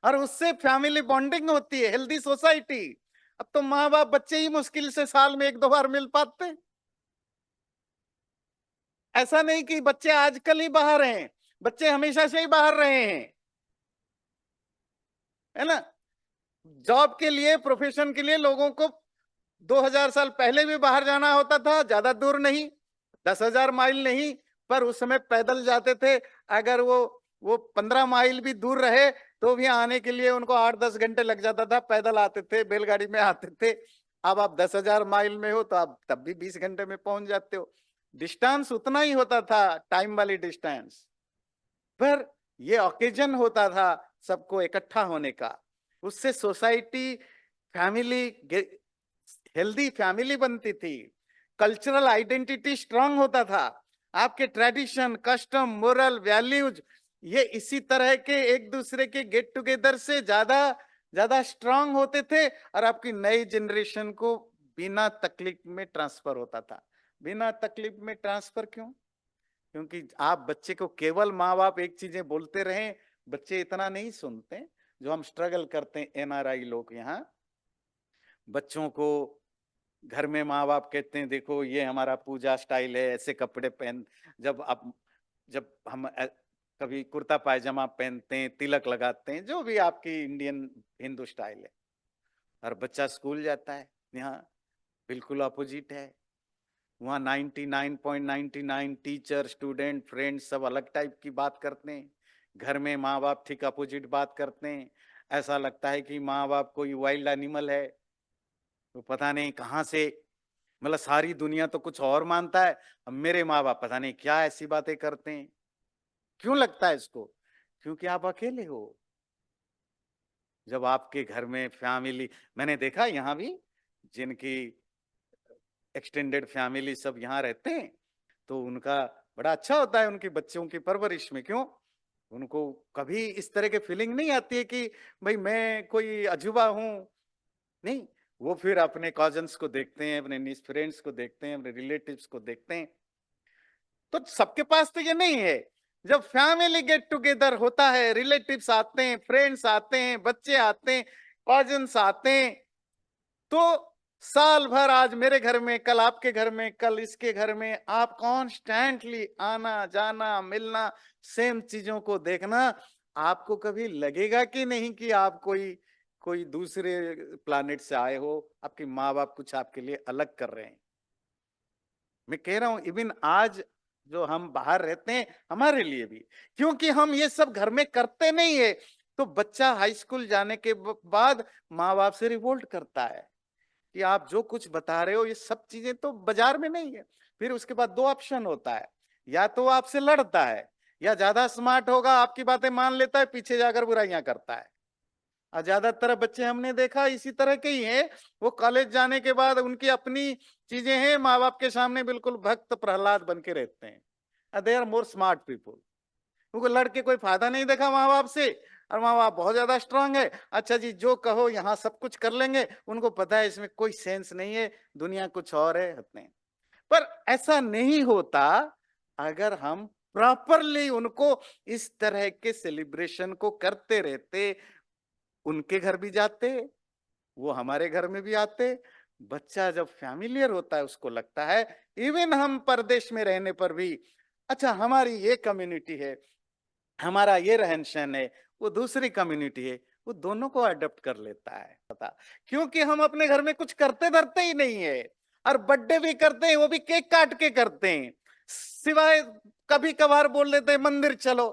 और उससे फैमिली बॉन्डिंग होती है, हेल्दी सोसाइटी। अब तो माँ बाप बच्चे ही मुश्किल से साल में 1-2 बार मिल पाते हैं। ऐसा नहीं कि बच्चे आजकल ही बाहर हैं, बच्चे हमेशा से ही बाहर रहे हैं, है ना। जॉब के लिए, प्रोफेशन के लिए लोगों को 2000 साल पहले भी बाहर जाना होता था, ज्यादा दूर नहीं, 10,000 माइल नहीं, पर उस समय पैदल जाते थे। अगर वो 15 माइल भी दूर रहे तो भी आने के लिए उनको 8-10 घंटे लग जाता था, पैदल आते थे, बैलगाड़ी में आते थे। अब आप 10,000 माइल में हो तो आप तब भी 20 घंटे में पहुंच जाते हो। डिस्टेंस उतना ही होता था, टाइम वाली डिस्टेंस, पर ये ओकेजन होता था सबको इकट्ठा होने का। उससे सोसाइटी, फैमिली, हेल्दी फैमिली बनती थी, कल्चरल आइडेंटिटी स्ट्रांग होता था, आपके ट्रेडिशन, कस्टम, मोरल वैल्यूज ये इसी तरह के एक दूसरे के गेट टुगेदर से ज्यादा ज्यादा स्ट्रांग होते थे, और आपकी नई जनरेशन को बिना तकलीफ में ट्रांसफर होता था। बिना तकलीफ में ट्रांसफर क्यों? क्योंकि आप बच्चे को केवल माँ बाप एक चीजें बोलते रहें, बच्चे इतना नहीं सुनते। जो हम स्ट्रगल करते हैं एनआरआई लोग यहाँ, बच्चों को घर में माँ बाप कहते हैं देखो ये हमारा पूजा स्टाइल है, ऐसे कपड़े पहन, जब आप जब हम कभी कुर्ता पायजामा पहनते हैं, तिलक लगाते हैं, जो भी आपकी इंडियन हिंदू स्टाइल है, और बच्चा स्कूल जाता है, यहाँ बिल्कुल अपोजिट है। वहाँ 99.99 टीचर, स्टूडेंट, फ्रेंड्स सब अलग टाइप की बात करते हैं। घर में माँ बाप ठीक अपोजिट बात करते हैं। ऐसा लगता है कि माँ बाप कोई वाइल्ड एनिमल है, तो पता नहीं कहाँ से, मतलब सारी दुनिया तो कुछ और मानता है, अब मेरे माँ बाप पता नहीं क्या ऐसी बातें करते हैं। क्यों लगता है इसको? क्योंकि आप अकेले हो। जब आपके घर में फैमिली, मैंने देखा यहाँ भी जिनकी एक्सटेंडेड फैमिली सब यहाँ रहते हैं, तो उनका बड़ा अच्छा होता है उनकी बच्चों की परवरिश में। क्यों? उनको कभी इस तरह के फीलिंग नहीं आती है कि भाई मैं कोई अजूबा हूं। नहीं, वो फिर अपने कॉजन्स को देखते हैं, अपने नीस फ्रेंड्स को देखते हैं, अपने रिलेटिव्स को देखते हैं। तो सबके पास तो ये नहीं है। जब फैमिली गेट टुगेदर होता है, रिलेटिव्स आते हैं, फ्रेंड्स आते हैं, बच्चे आते हैं, कॉजन्स आते हैं, तो साल भर आज मेरे घर में, कल आपके घर में, कल इसके घर में, आप कॉन्स्टेंटली आना जाना, मिलना, सेम चीजों को देखना, आपको कभी लगेगा कि नहीं कि आप कोई कोई दूसरे प्लानिट से आए हो, आपके माँ बाप कुछ आपके लिए अलग कर रहे हैं। मैं कह रहा हूं इवन आज जो हम बाहर रहते हैं, हमारे लिए भी, क्योंकि हम ये सब घर में करते नहीं है, तो बच्चा हाई स्कूल जाने के बाद माँ बाप से रिवोल्ट करता है कि आप जो कुछ बता रहे हो ये सब चीजें तो बाजार में नहीं है। फिर उसके बाद 2 ऑप्शन होता है, या तो आपसे लड़ता है, या ज्यादा स्मार्ट होगा, आपकी बातें मान लेता है, पीछे जाकर बुराइयां करता है। और ज्यादातर बच्चे हमने देखा इसी तरह के ही हैं। वो कॉलेज जाने के बाद उनकी अपनी चीजें हैं, माँ बाप के सामने बिल्कुल भक्त प्रहलाद बन के रहते हैं। They are more smart people. उनको लड़के कोई फायदा नहीं देखा माँ बाप से, और माँ बाप बहुत ज्यादा स्ट्रांग है, अच्छा जी जो कहो यहाँ सब कुछ कर लेंगे, उनको पता है इसमें कोई सेंस नहीं है, दुनिया कुछ और है हतने। पर ऐसा नहीं होता अगर हम प्रॉपरली उनको इस तरह के सेलिब्रेशन को करते रहते। उनके घर भी जाते, वो हमारे घर में भी आते। बच्चा जब फैमिलियर होता है उसको लगता है इवन हम परदेश में रहने पर भी, अच्छा हमारी ये कम्युनिटी है, हमारा ये रहन सहन है, वो दूसरी कम्युनिटी है, वो दोनों को अडॉप्ट कर लेता है। पता, क्योंकि हम अपने घर में कुछ करते धरते ही नहीं है। और बर्थडे भी करते हैं वो भी केक काट के करते हैं, सिवाय कभी कभार बोल लेते हैं मंदिर चलो।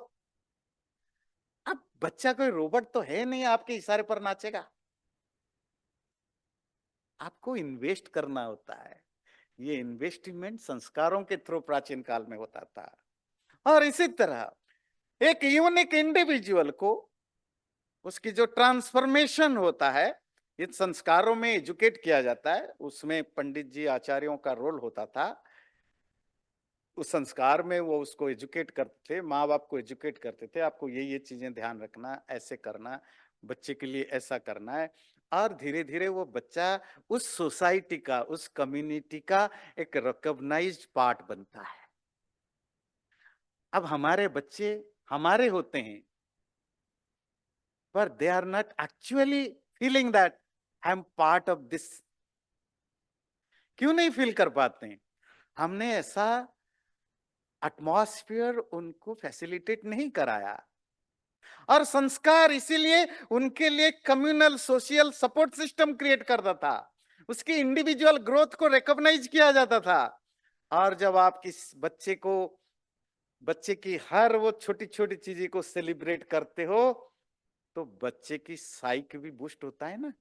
अब बच्चा कोई रोबोट तो है नहीं आपके इशारे पर नाचेगा। आपको इन्वेस्ट करना होता है। ये इन्वेस्टमेंट संस्कारों के थ्रू प्राचीन काल में होता था। और इसी तरह एक यूनिक इंडिविजुअल को उसकी जो ट्रांसफॉर्मेशन होता है, ये संस्कारों में एजुकेट किया जाता है। उसमें पंडित जी आचार्यों का रोल होता था। उस संस्कार में वो उसको एजुकेट करते थे, माँ बाप को एजुकेट करते थे, आपको ये चीजें ध्यान रखना, ऐसे करना, बच्चे के लिए ऐसा करना है। और धीरे धीरे वो बच्चा उस सोसाइटी का, उस कम्युनिटी का एक रिकॉग्नाइज्ड पार्ट बनता है। अब हमारे बच्चे हमारे होते हैं, पर they are not actually feeling that I am part of this. क्यों नहीं फील कर पाते हैं? हमने ऐसा एटमॉस्फेयर उनको फैसिलिटेट नहीं कराया। और संस्कार इसीलिए उनके लिए communal social support system create करता था, उसकी इंडिविजुअल ग्रोथ को रिकॉग्नाइज किया जाता था। और जब आप किस बच्चे को, बच्चे की हर वो छोटी छोटी चीजें को सेलिब्रेट करते हो, तो बच्चे की साइक भी बूस्ट होता है ना,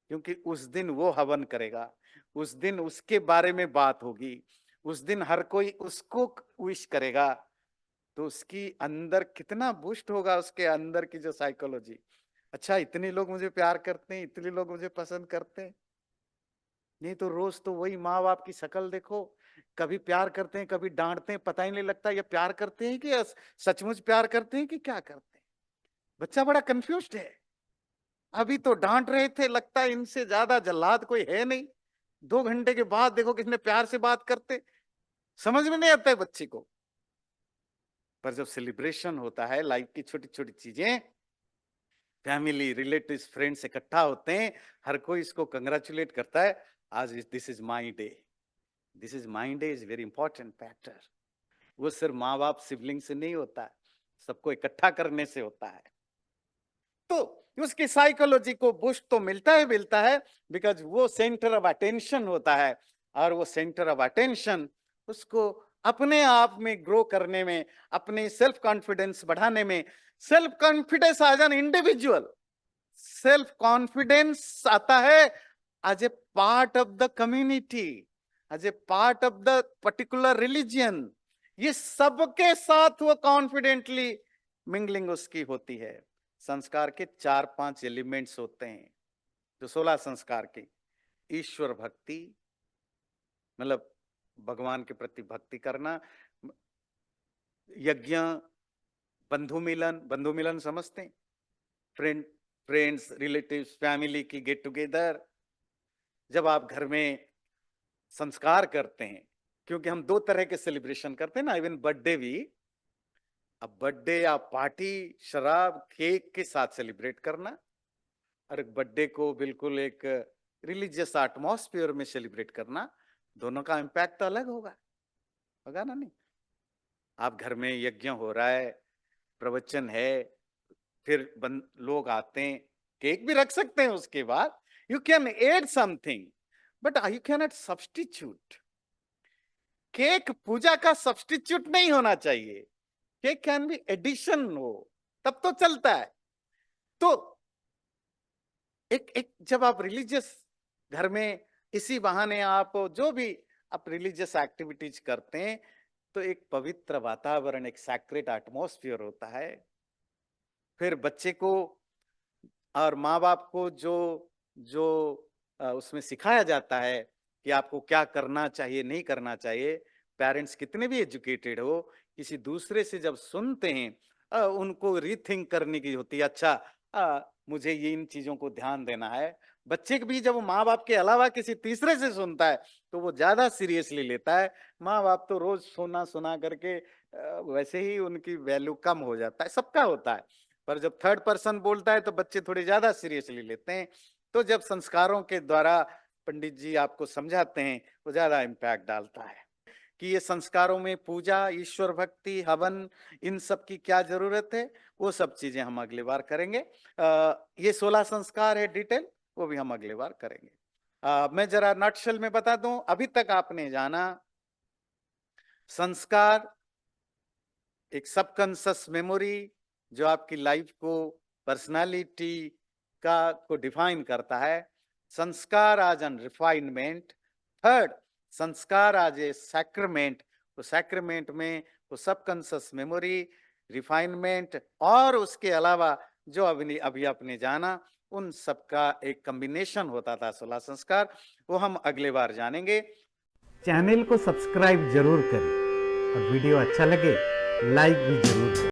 क्योंकि उस दिन वो हवन करेगा, उस दिन उसके बारे में बात होगी, उस दिन हर कोई उसको विश करेगा, तो उसकी अंदर कितना बूस्ट होगा, उसके अंदर की जो साइकोलॉजी। अच्छा, इतने लोग मुझे प्यार करते हैं, इतने लोग मुझे पसंद करते हैं। नहीं तो रोज तो वही माँ बाप की शक्ल देखो, कभी प्यार करते हैं, कभी डांटते हैं, पता ही नहीं लगता ये प्यार करते हैं कि सचमुच प्यार करते हैं कि क्या करते हैं। बच्चा बड़ा कंफ्यूज्ड है। अभी तो डांट रहे थे, लगता है इनसे ज्यादा जल्लाद कोई है नहीं। 2 घंटे के बाद देखो कितने प्यार से बात करते, समझ में नहीं आता है बच्चे को। पर जब सेलिब्रेशन होता है, लाइफ की छोटी छोटी चीजें, फैमिली, रिलेटिव्स, फ्रेंड्स इकट्ठा होते हैं, हर कोई इसको कंग्रेचुलेट करता है। आज this is my day, this is my day is very important factor. वो सिर्फ माँ बाप सिबलिंग से नहीं होता है, सबको इकट्ठा करने से होता है। तो उसकी साइकोलॉजी को बूस्ट तो मिलता है, बिकॉज वो सेंटर ऑफ अटेंशन होता है। और वो सेंटर ऑफ अटेंशन उसको अपने आप में ग्रो करने में, अपने सेल्फ कॉन्फिडेंस बढ़ाने में, self confidence as an individual, self confidence आता है as a part of the community, as a part of the particular religion. ये सबके साथ वो कॉन्फिडेंटली मिंगलिंग उसकी होती है। संस्कार के 4-5 एलिमेंट्स होते हैं, जो 16 संस्कार के। ईश्वर भक्ति, मतलब भगवान के प्रति भक्ति करना, यज्ञ, बंधु मिलन, बंधु मिलन समझते हैं, फ्रेंड्स, रिलेटिव्स, फैमिली की गेट टुगेदर। जब आप घर में संस्कार करते हैं, क्योंकि हम 2 तरह के सेलिब्रेशन करते हैं ना, इवन बर्थडे भी। अब बर्थडे या पार्टी शराब केक के साथ सेलिब्रेट करना, और बर्थडे को बिल्कुल एक रिलीजियस एटमॉस्फेयर में सेलिब्रेट करना, दोनों का इम्पैक्ट तो अलग होगा, होगा ना? नहीं, आप घर में यज्ञ हो रहा है, प्रवचन है, फिर लोग आते हैं, केक भी रख सकते हैं उसके बाद, you can add something, but you can not substitute. Cake पूजा का सब्स्टिट्यूट नहीं होना चाहिए, केक कैन बी एडिशन हो, तब तो चलता है। तो एक एक जब आप रिलीजियस घर में इसी बहाने आप जो भी आप रिलीजियस एक्टिविटीज करते हैं, तो एक पवित्र वातावरण, एक सैक्रेड एटमॉस्फेयर होता है। फिर बच्चे को और माँ बाप को जो जो उसमें सिखाया जाता है कि आपको क्या करना चाहिए, नहीं करना चाहिए। पेरेंट्स कितने भी एजुकेटेड हो, किसी दूसरे से जब सुनते हैं, उनको रीथिंक करने की होती है। अच्छा, मुझे ये इन चीजों को ध्यान देना है। बच्चे भी जब माँ बाप के अलावा किसी तीसरे से सुनता है, तो वो ज्यादा सीरियसली लेता है। माँ बाप तो रोज सुना सुना करके वैसे ही उनकी वैल्यू कम हो जाता है, सबका होता है। पर जब थर्ड पर्सन बोलता है तो बच्चे थोड़े ज्यादा सीरियसली लेते हैं। तो जब संस्कारों के द्वारा पंडित जी आपको समझाते हैं, वो ज्यादा इम्पैक्ट डालता है कि ये संस्कारों में पूजा, ईश्वर भक्ति, हवन, इन सब की क्या जरूरत है। वो सब चीजें हम अगली बार करेंगे। ये 16 संस्कार है डिटेल, वो भी हम अगली बार करेंगे। मैं जरा नटशेल में बता दूं, अभी तक आपने जाना संस्कार एक सबकॉन्शियस मेमोरी, जो आपकी लाइफ को, पर्सनालिटी को डिफाइन करता है। संस्कार आज एन रिफाइनमेंट। थर्ड, संस्कार आज ए सैक्रमेंट। वो सैक्रमेंट में वो सबकॉन्शियस मेमोरी, रिफाइनमेंट और उसके अलावा जो अभी अभी आपने जाना, उन सबका एक कॉम्बिनेशन होता था 16 संस्कार। वो हम अगले बार जानेंगे। चैनल को सब्सक्राइब जरूर करें और वीडियो अच्छा लगे लाइक भी जरूर करें।